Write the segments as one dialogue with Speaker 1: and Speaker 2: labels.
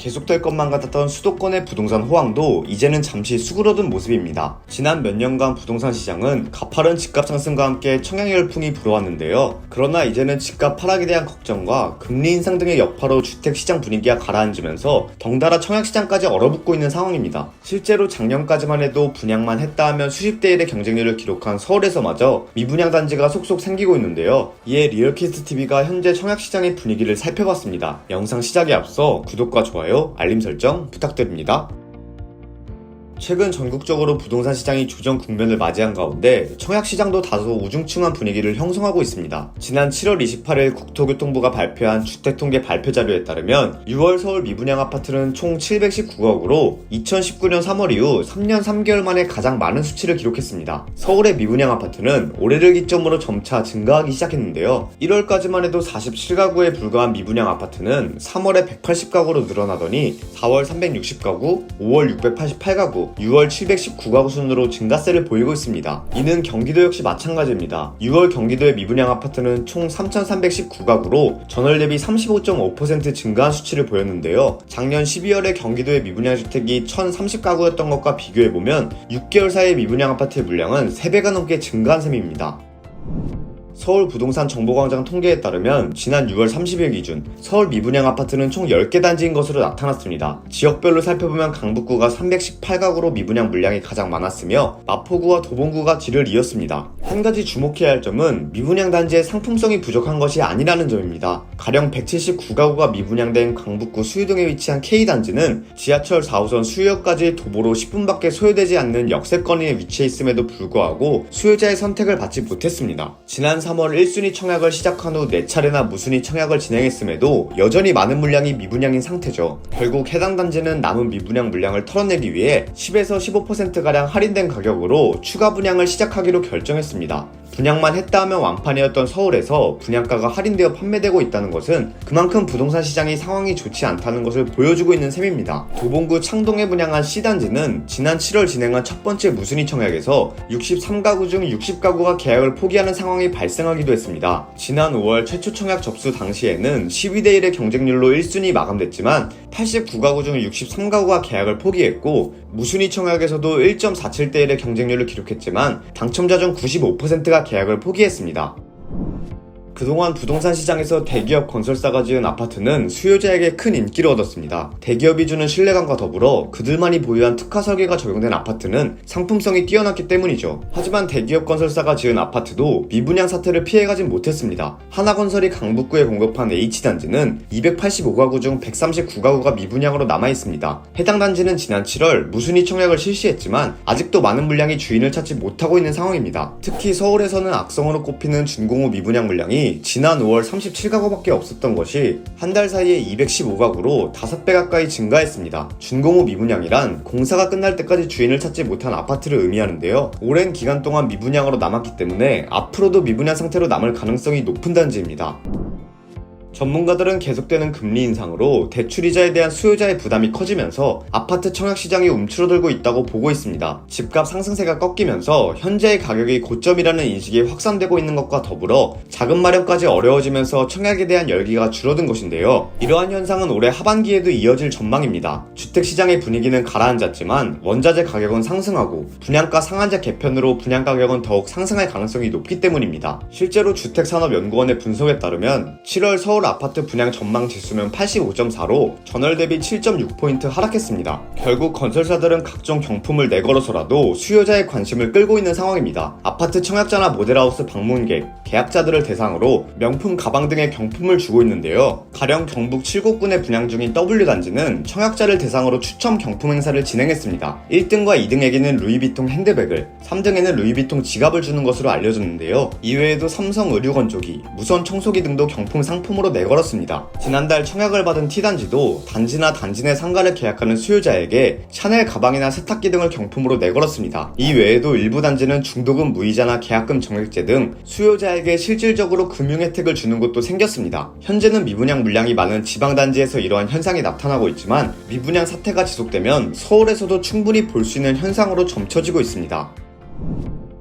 Speaker 1: 계속될 것만 같았던 수도권의 부동산 호황도 이제는 잠시 수그러든 모습입니다. 지난 몇 년간 부동산 시장은 가파른 집값 상승과 함께 청약 열풍이 불어왔는데요. 그러나 이제는 집값 하락에 대한 걱정과 금리 인상 등의 여파로 주택 시장 분위기가 가라앉으면서 덩달아 청약 시장까지 얼어붙고 있는 상황입니다. 실제로 작년까지만 해도 분양만 했다 하면 수십 대 1의 경쟁률을 기록한 서울에서마저 미분양 단지가 속속 생기고 있는데요. 이에 리얼캐스트TV가 현재 청약 시장의 분위기를 살펴봤습니다. 영상 시작에 앞서 구독과 좋아요, 알림 설정 부탁드립니다. 최근 전국적으로 부동산 시장이 조정 국면을 맞이한 가운데 청약시장도 다소 우중충한 분위기를 형성하고 있습니다. 지난 7월 28일 국토교통부가 발표한 주택통계 발표 자료에 따르면 6월 서울 미분양 아파트는 총 719가구로 2019년 3월 이후 3년 3개월 만에 가장 많은 수치를 기록했습니다. 서울의 미분양 아파트는 올해를 기점으로 점차 증가하기 시작했는데요. 1월까지만 해도 47가구에 불과한 미분양 아파트는 3월에 180가구로 늘어나더니 4월 360가구, 5월 688가구, 6월 719가구 순으로 증가세를 보이고 있습니다. 이는 경기도 역시 마찬가지입니다. 6월 경기도의 미분양 아파트는 총 3,319가구로 전월 대비 35.5% 증가한 수치를 보였는데요. 작년 12월에 경기도의 미분양 주택이 1,030가구였던 것과 비교해보면 6개월 사이의 미분양 아파트의 물량은 3배가 넘게 증가한 셈입니다. 서울 부동산 정보광장 통계에 따르면 지난 6월 30일 기준 서울 미분양 아파트는 총 10개 단지인 것으로 나타났습니다. 지역별로 살펴보면 강북구가 318가구로 미분양 물량이 가장 많았으며 마포구와 도봉구가 뒤를 이었습니다. 한 가지 주목해야 할 점은 미분양 단지의 상품성이 부족한 것이 아니라는 점입니다. 가령 179가구가 미분양된 강북구 수유동에 위치한 K단지는 지하철 4호선 수유역까지 도보로 10분밖에 소요되지 않는 역세권에 위치해 있음에도 불구하고 수요자의 선택을 받지 못했습니다. 지난 3월 1순위 청약을 시작한 후 4차례나 무순위 청약을 진행했음에도 여전히 많은 물량이 미분양인 상태죠. 결국 해당 단지는 남은 미분양 물량을 털어내기 위해 10에서 15%가량 할인된 가격으로 추가 분양을 시작하기로 결정했습니다. 분양만 했다 하면 완판이었던 서울에서 분양가가 할인되어 판매되고 있다는 것은 그만큼 부동산 시장의 상황이 좋지 않다는 것을 보여주고 있는 셈입니다. 도봉구 창동에 분양한 C단지는 지난 7월 진행한 첫 번째 무순위 청약에서 63가구 중 60가구가 계약을 포기하는 상황이 발생하기도 했습니다. 지난 5월 최초 청약 접수 당시에는 12대 1의 경쟁률로 1순위 마감됐지만 89가구 중 63가구가 계약을 포기했고 무순위 청약에서도 1.47대 1의 경쟁률을 기록했지만 당첨자 중 95%가 계약을 포기했습니다. 그동안 부동산 시장에서 대기업 건설사가 지은 아파트는 수요자에게 큰 인기를 얻었습니다. 대기업이 주는 신뢰감과 더불어 그들만이 보유한 특화 설계가 적용된 아파트는 상품성이 뛰어났기 때문이죠. 하지만 대기업 건설사가 지은 아파트도 미분양 사태를 피해가진 못했습니다. 하나건설이 강북구에 공급한 H단지는 285가구 중 139가구가 미분양으로 남아있습니다. 해당 단지는 지난 7월 무순위 청약을 실시했지만 아직도 많은 물량이 주인을 찾지 못하고 있는 상황입니다. 특히 서울에서는 악성으로 꼽히는 준공후 미분양 물량이 지난 5월 37가구밖에 없었던 것이 한 달 사이에 215가구로 5배 가까이 증가했습니다. 준공후 미분양이란 공사가 끝날 때까지 주인을 찾지 못한 아파트를 의미하는데요. 오랜 기간 동안 미분양으로 남았기 때문에 앞으로도 미분양 상태로 남을 가능성이 높은 단지입니다. 전문가들은 계속되는 금리 인상으로 대출이자에 대한 수요자의 부담이 커지면서 아파트 청약 시장이 움츠러들고 있다고 보고 있습니다. 집값 상승세가 꺾이면서 현재의 가격이 고점이라는 인식이 확산되고 있는 것과 더불어 자금 마련까지 어려워지면서 청약에 대한 열기가 줄어든 것인데요. 이러한 현상은 올해 하반기에도 이어질 전망입니다. 주택시장의 분위기는 가라앉았지만 원자재 가격은 상승하고 분양가 상한제 개편으로 분양 가격은 더욱 상승할 가능성이 높기 때문입니다. 실제로 주택산업연구원의 분석에 따르면 7월 서울 아파트 분양 전망 지수는 85.4로 전월 대비 7.6포인트 하락했습니다. 결국 건설사들은 각종 경품을 내걸어서라도 수요자의 관심을 끌고 있는 상황입니다. 아파트 청약자나 모델하우스 방문객, 계약자들을 대상으로 명품 가방 등의 경품을 주고 있는데요. 가령 경북 7곳군에 분양 중인 W단지는 청약자를 대상으로 추첨 경품 행사를 진행했습니다. 1등과 2등에게는 루이비통 핸드백을, 3등에는 루이비통 지갑을 주는 것으로 알려졌는데요. 이외에도 삼성 의류건조기, 무선 청소기 등도 경품 상품으로 내걸었습니다. 지난달 청약을 받은 T단지도 단지나 단지 내 상가를 계약하는 수요자에게 샤넬 가방이나 세탁기 등을 경품으로 내걸었습니다. 이 외에도 일부 단지는 중도금 무이자나 계약금 정액제 등 수요자에게 실질적으로 금융 혜택을 주는 곳도 생겼습니다. 현재는 미분양 물량이 많은 지방단지에서 이러한 현상이 나타나고 있지만 미분양 사태가 지속되면 서울에서도 충분히 볼 수 있는 현상으로 점쳐지고 있습니다.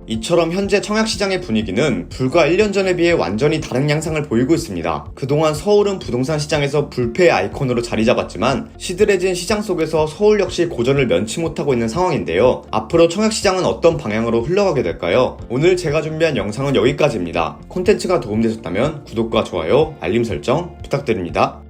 Speaker 1: 이처럼 현재 청약시장의 분위기는 불과 1년 전에 비해 완전히 다른 양상을 보이고 있습니다. 그동안 서울은 부동산 시장에서 불패의 아이콘으로 자리 잡았지만 시들해진 시장 속에서 서울 역시 고전을 면치 못하고 있는 상황인데요. 앞으로 청약시장은 어떤 방향으로 흘러가게 될까요? 오늘 제가 준비한 영상은 여기까지입니다. 콘텐츠가 도움되셨다면 구독과 좋아요, 알림 설정 부탁드립니다.